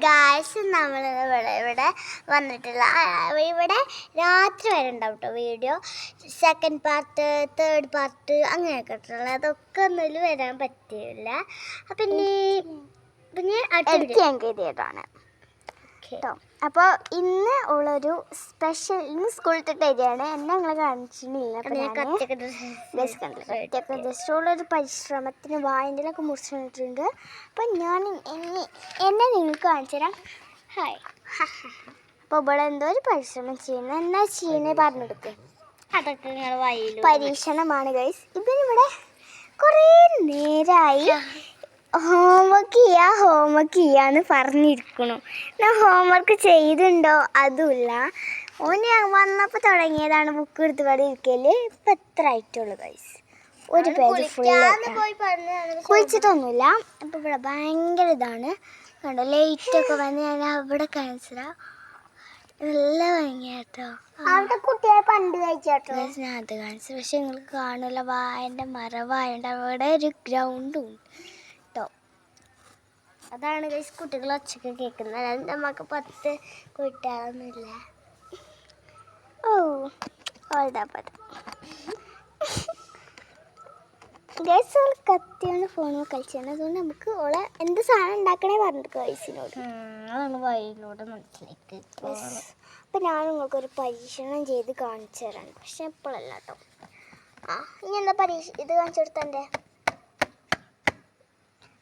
Guys നമ്മൾ ഇവിടെ വന്നിട്ടില്ല. ഇവിടെ രാത്രി വരെ ഉണ്ടാവും കേട്ടോ video. Second part, third part അങ്ങനെയൊക്കെ ഇട്ടുള്ള അതൊക്കെ ഒന്നും വരാൻ പറ്റില്ല. പിന്നെ അടുത്ത കേട്ടോ. അപ്പോൾ ഇന്ന് ഉള്ളൊരു സ്പെഷ്യൽ, ഇന്ന് സ്കൂളിൽ തരികയാണ്. എന്നെ ഞങ്ങൾ കാണിച്ചിട്ടില്ല. ജസ്റ്റ് ഉള്ളൊരു പരിശ്രമത്തിന് വായൻ്റെലൊക്കെ മുറിച്ചിട്ടുണ്ട്. അപ്പം ഞാൻ എന്നെ നിങ്ങൾക്ക് കാണിച്ചു തരാം. ഹായ്. അപ്പോൾ ഇവിടെ എന്തോ ഒരു പരിശ്രമം ചെയ്യുന്നത്. എന്നാ ചെയ്യുന്നത് പറഞ്ഞെടുക്കുക. അതൊക്കെ നിങ്ങൾ പരീക്ഷണമാണ് ഗൈസ്. ഇവരിവിടെ കുറേ നേരമായി ഹോംവർക്ക് ചെയ്യാന്ന് പറഞ്ഞിരിക്കണു. ഞാൻ ഹോംവർക്ക് ചെയ്തിട്ടുണ്ടോ അതുമില്ല. ഓന് വന്നപ്പോൾ തുടങ്ങിയതാണ് ബുക്ക് എടുത്ത് ഇവിടെ ഇരിക്കല്. ഇപ്പം എത്ര ആയിട്ടുള്ളൂ ഗൈസ്, ഒരു പേജ് ഫുള്ള്. കുളിച്ചിട്ടൊന്നുമില്ല. അപ്പം ഇവിടെ ഭയങ്കര ഇതാണ് കണ്ടോ, ലൈറ്റൊക്കെ വന്ന് ഞാൻ അവിടെ കാണിച്ചതാ. നല്ല ഭംഗിയാ കേട്ടോ. അവിടെ കുട്ടികളെ പണ്ട് കഴിച്ചോട്ടോ. ഞാൻ അത് കാണിച്ചു, പക്ഷെ നിങ്ങൾക്ക് കാണില്ല. വായൻ്റെ മരവായുണ്ട്, അവിടെ ഒരു ഗ്രൗണ്ടും ഉണ്ട്. അതാണ് ഗൈസ് കുട്ടികൾ ഒച്ചക്ക് കേൾക്കുന്നത്. നമുക്ക് 10 കുട്ടികളൊന്നുമില്ല. ഗൈസ് കത്തിയാണ് ഫോണിൽ കളിച്ചാണ്. അതുകൊണ്ട് നമുക്ക് ഓളെ എന്ത് സാധനം ഉണ്ടാക്കണേ പറഞ്ഞിട്ട് ഗൈസിനോട് അതാണ് വഴിയിലൂടെ മനസ്സിലേക്ക്. അപ്പം ഞാൻ നിങ്ങൾക്കൊരു പരീക്ഷണം ചെയ്ത് കാണിച്ചു തരാം, പക്ഷെ എപ്പോഴല്ല കേട്ടോ. ഇനി എന്താ ഇത് കാണിച്ചു കൊടുത്തേ.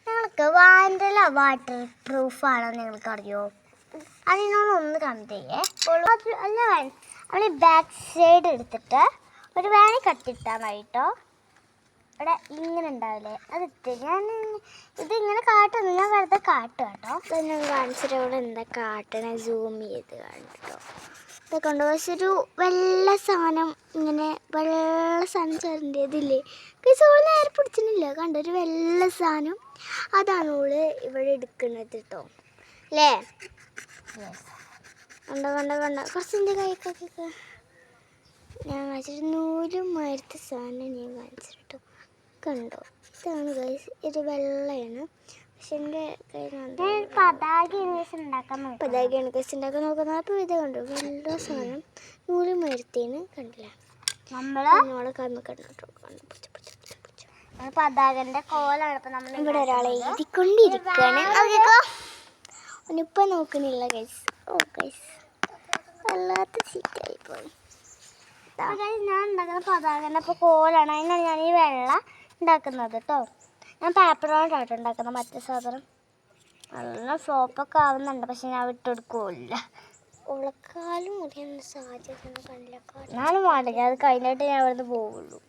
നിങ്ങൾക്ക് വായൻ്റെല വാട്ടർ പ്രൂഫാണോ നിങ്ങൾക്ക് അറിയോ? അതിനോടൊന്ന് കമൻറ്റ് ചെയ്യേ. അല്ല നമ്മൾ ഈ ബാക്ക് സൈഡ് എടുത്തിട്ട് ഒരു വേണി കട്ടിട്ടാൽ മതി കേട്ടോ. ഇവിടെ ഇങ്ങനെ ഉണ്ടാവില്ലേ, അതിട്ട് ഞാൻ ഇതിങ്ങനെ കാട്ടുന്നു. ഞാൻ വെറുതെ കാട്ടുക കേട്ടോ. ഞാൻ കാണിച്ചിട്ട് ഇവിടെ എന്താ കാട്ടണേ സൂം ചെയ്ത് കാണിട്ടോ. ഇതൊക്കെ ഉണ്ട്. പക്ഷെ ഒരു വെള്ള സാധനം, ഇങ്ങനെ വെള്ള സാധനം ചേരേണ്ടതില്ലേ ഓള് നേരെ പിടിച്ചിട്ടില്ല. കണ്ടോ, ഒരു വെള്ള സാധനം, അതാണ് ഓള് ഇവിടെ എടുക്കുന്നത് കേട്ടോ അല്ലേ. കണ്ടോ കുറച്ചെൻ്റെ കൈക്കൊക്കെ ഞാൻ കാണിച്ചിട്ട് നൂലും മാരത്തെ സാധനം ഞാൻ കാണിച്ചിട്ടോ. കണ്ടോ, ഇതാണ് ഗൈസ്. ഇത് വെള്ളയാണ്. പക്ഷെ എൻ്റെ പതാകയാണ് ഗൈസ് ഉണ്ടാക്കാൻ നോക്കുന്നത്. അപ്പോൾ ഇത് കണ്ടോ, വെള്ള സാധനം നൂല് മരത്തേന്ന് കണ്ടില്ല. നമ്മളെ കണ്ണ് കണ്ടോ, പതാകന്റെ കോലാണ്. ഇപ്പം നമ്മൾ ഇവിടെ ഒരാളെ എഴുതിക്കൊണ്ടിരിക്കുകയാണ്. ഒന്നിപ്പം നോക്കുന്നില്ല ഗൈസ്. ഗൈസ് വല്ലാത്ത ചീറ്റായി പോയി. ഞാൻ ഉണ്ടാക്കുന്ന പതാകന്റെ ഇപ്പോൾ കോലാണ്. അതിനാണ് ഞാൻ ഈ വെള്ള ഉണ്ടാക്കുന്നത് കേട്ടോ. ഞാൻ പേപ്പർ കൊണ്ടാട്ടോ ഉണ്ടാക്കുന്നത്. മറ്റേ സാധനം നല്ല ഫ്ലോപ്പൊക്കെ ആവുന്നുണ്ട്, പക്ഷെ ഞാൻ വിട്ടെടുക്കില്ല. ഉളക്കാലും മുടിയുന്ന സാധ്യത ഞാനും പാടില്ല. അത് കഴിഞ്ഞിട്ട് ഞാൻ അവിടുന്ന് പോവുള്ളൂ.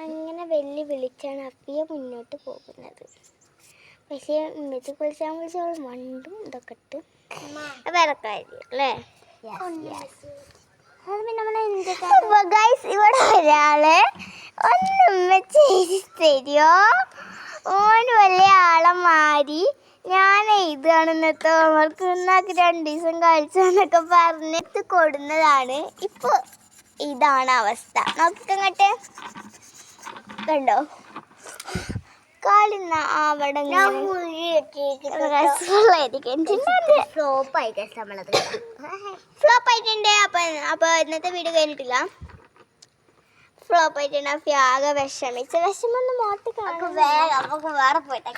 അങ്ങനെ വിളിച്ചാണ് അപ്പിയ മുന്നോട്ട് പോകുന്നത്. പക്ഷേ ഉമ്മച്ച് വിളിച്ചാൽ മണ്ടും ഇതൊക്കെ ഇട്ട് വേറെ കാര്യം അല്ലേ. ഇവിടെ ഒരാള് ഒന്നുമ്മ ചെയ്ത് തരുമോ? ഓന് വലിയ ആളെ മാറി ഞാൻ എഴുതുകയാണ് ഇന്നത്തെ ഹോംവർക്ക്. ഇന്നാക്കി 2 ദിവസം കഴിച്ചെന്നൊക്കെ പറഞ്ഞിട്ട് കൊടുന്നതാണ്. ഇപ്പോൾ ഇതാണ് അവസ്ഥ. നോക്കിക്കങ്ങട്ടെ, കണ്ടോ കളിന്ന അവിടെ ഫ്ലോപ്പ് ആയിട്ടുണ്ട്. അപ്പൊ ഇന്നത്തെ വീഡിയോ കഴിഞ്ഞിട്ടില്ല. ഫ്ലോപ്പ് ആയിട്ടുണ്ട്. ആകെ വിഷമൊന്നും മോട്ട് കാണും. വേറെ പോയിട്ടാ